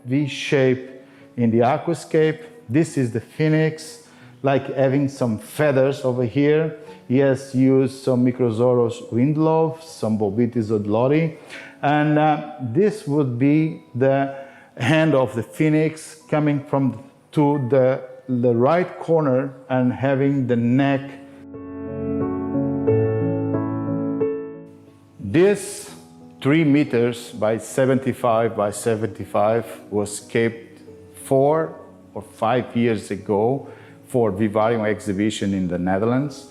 V shape in the Aquascape. This is the Phoenix, like having some feathers over here. He has used some Microsorum Windelov, some Bolbitis Ozelot, and this would be the hand of the Phoenix coming from to the right corner and having the neck. This 3 meters by 75 by 75 was scaped 4 or 5 years ago for Vivarium exhibition in the Netherlands.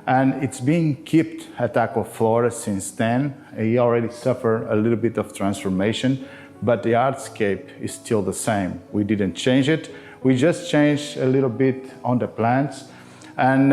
And it's being kept at Aquaflora since then. He already suffered a little bit of transformation, but the artscape is still the same. We didn't change it. We just changed a little bit on the plants. And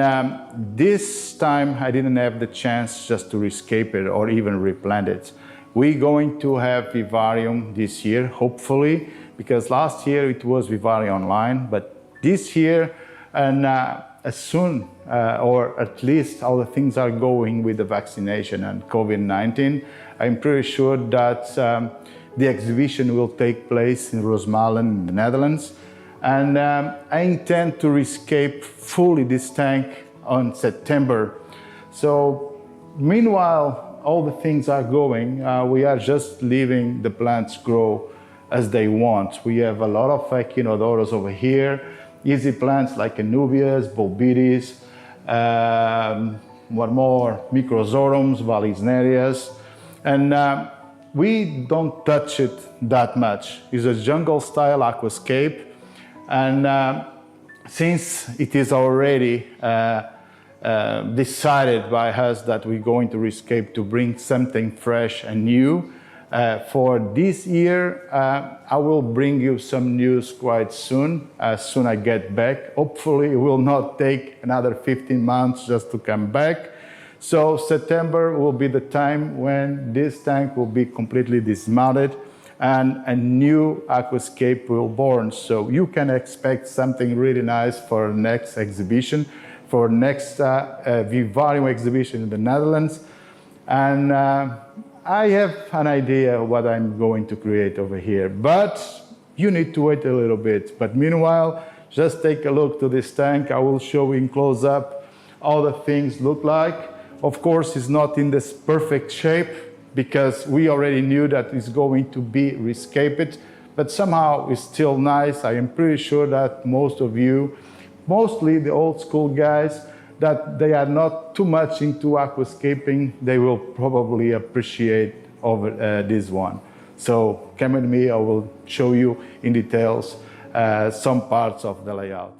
this time I didn't have the chance just to rescape it or even replant it. We're going to have Vivarium this year, hopefully, because last year it was Vivarium online, but this year, and as soon, or at least how the things are going with the vaccination and COVID-19, I'm pretty sure that the exhibition will take place in Rosmalen in the Netherlands. And I intend to rescape fully this tank on September. So meanwhile, all the things are going, we are just leaving the plants grow as they want. We have a lot of Echinodorus over here, easy plants like Anubias, Bolbitis, what more, Microsorums, Vallisnerias, and we don't touch it that much. It's a jungle style aquascape, and since it is already decided by us that we're going to rescape to bring something fresh and new, for this year, I will bring you some news quite soon, as soon as I get back. Hopefully it will not take another 15 months just to come back. So September will be the time when this tank will be completely dismounted and a new aquascape will born. So you can expect something really nice for next exhibition, for next Vivarium exhibition in the Netherlands. And I have an idea what I'm going to create over here, but you need to wait a little bit. But meanwhile, just take a look to this tank. I will show you in close up how the things look like. Of course, it's not in this perfect shape because we already knew that it's going to be rescaped, but somehow it's still nice. I am pretty sure that most of you, mostly the old school guys, that they are not too much into aquascaping, they will probably appreciate over this one. So come with me, I will show you in details some parts of the layout.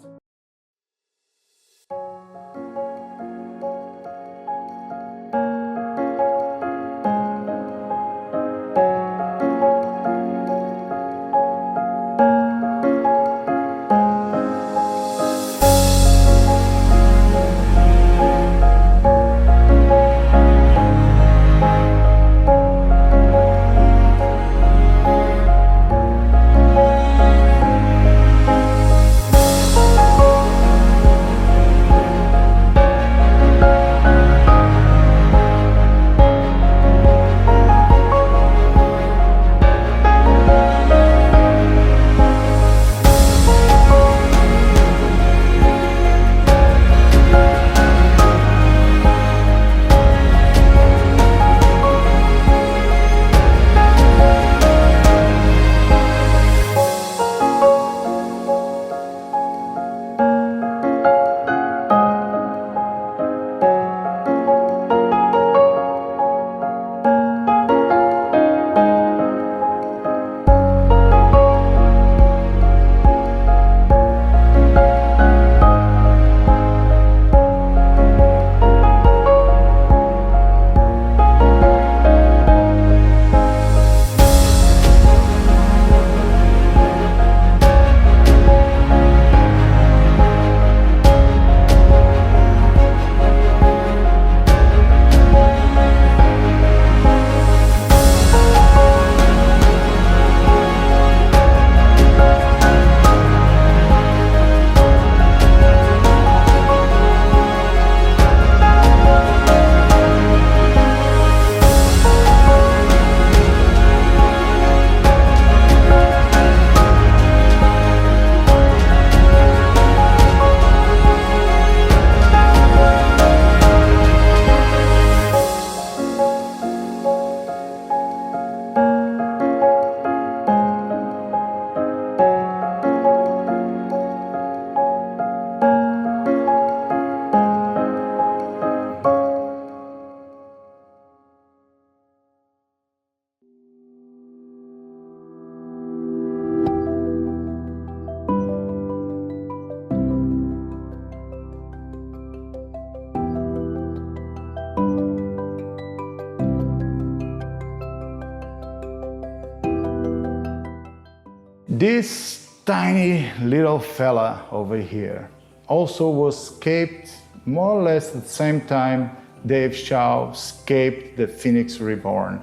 This tiny little fella over here also was scaped more or less at the same time Dave Shaw scaped the Phoenix Reborn.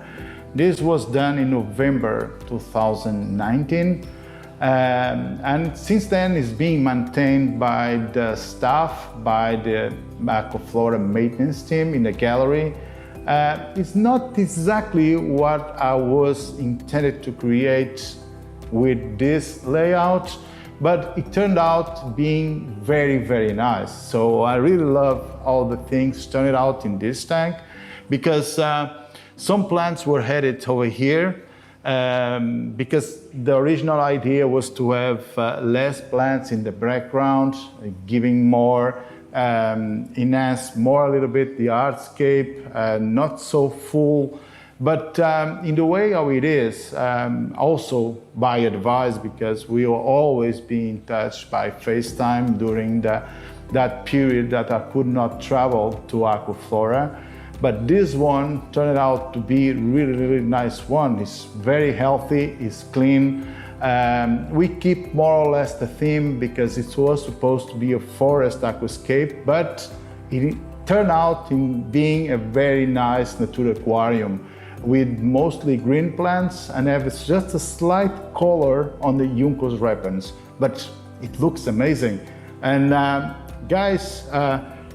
This was done in November 2019, and since then it's being maintained by the staff, by the Aquaflora maintenance team in the gallery. It's not exactly what I was intended to create with this layout, but it turned out being very, very nice. So I really love all the things turned out in this tank, because some plants were headed over here because the original idea was to have less plants in the background, giving more, enhance more a little bit the hardscape, not so full. But in the way how it is, also by advice, because we were always being touched by FaceTime during that period that I could not travel to Aquaflora. But this one turned out to be a really, really nice one. It's very healthy, it's clean. We keep more or less the theme because it was supposed to be a forest aquascape, but it turned out in being a very nice nature aquarium with mostly green plants and have just a slight color on the Juncos repens, but it looks amazing. And guys,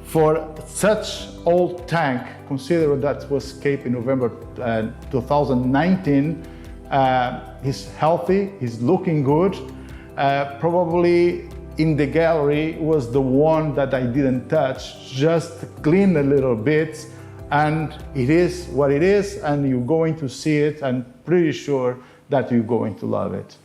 for such old tank, consider that was scaped in November 2019, he's healthy, he's looking good. Probably in the gallery was the one that I didn't touch, just clean a little bit, and it is what it is, and you're going to see it. I'm pretty sure that you're going to love it.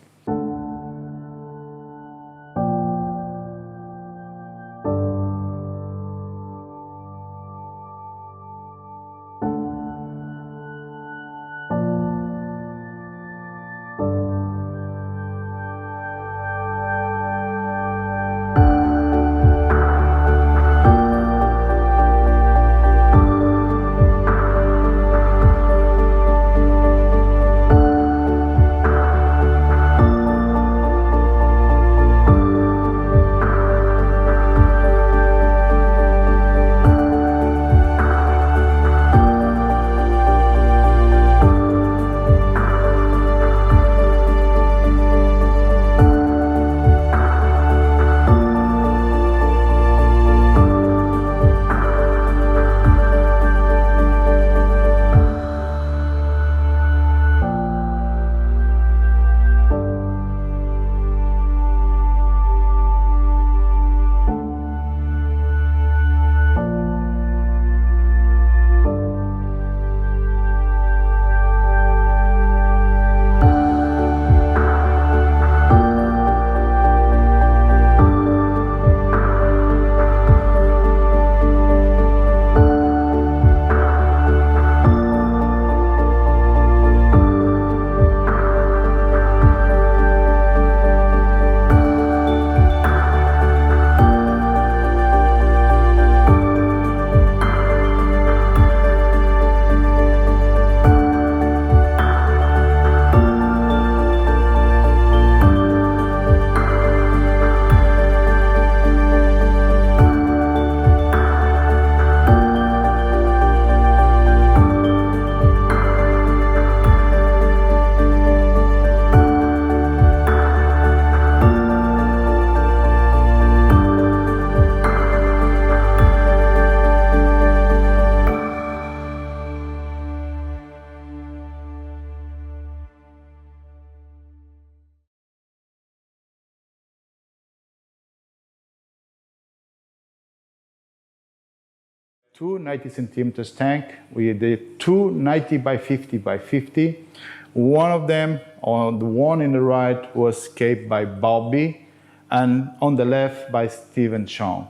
Two 90 centimeters tank. We did two 90 by 50 by 50. One of them, on the one in the right, was scaped by Bolby, and on the left by Stephen Chong.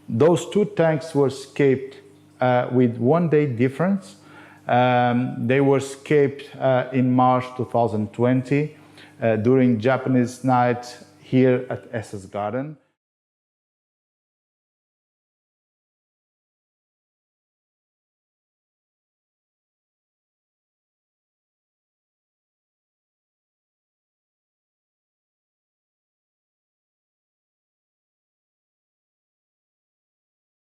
Those two tanks were scaped with 1 day difference. They were scaped in March 2020 during Japanese night here at Esther's garden.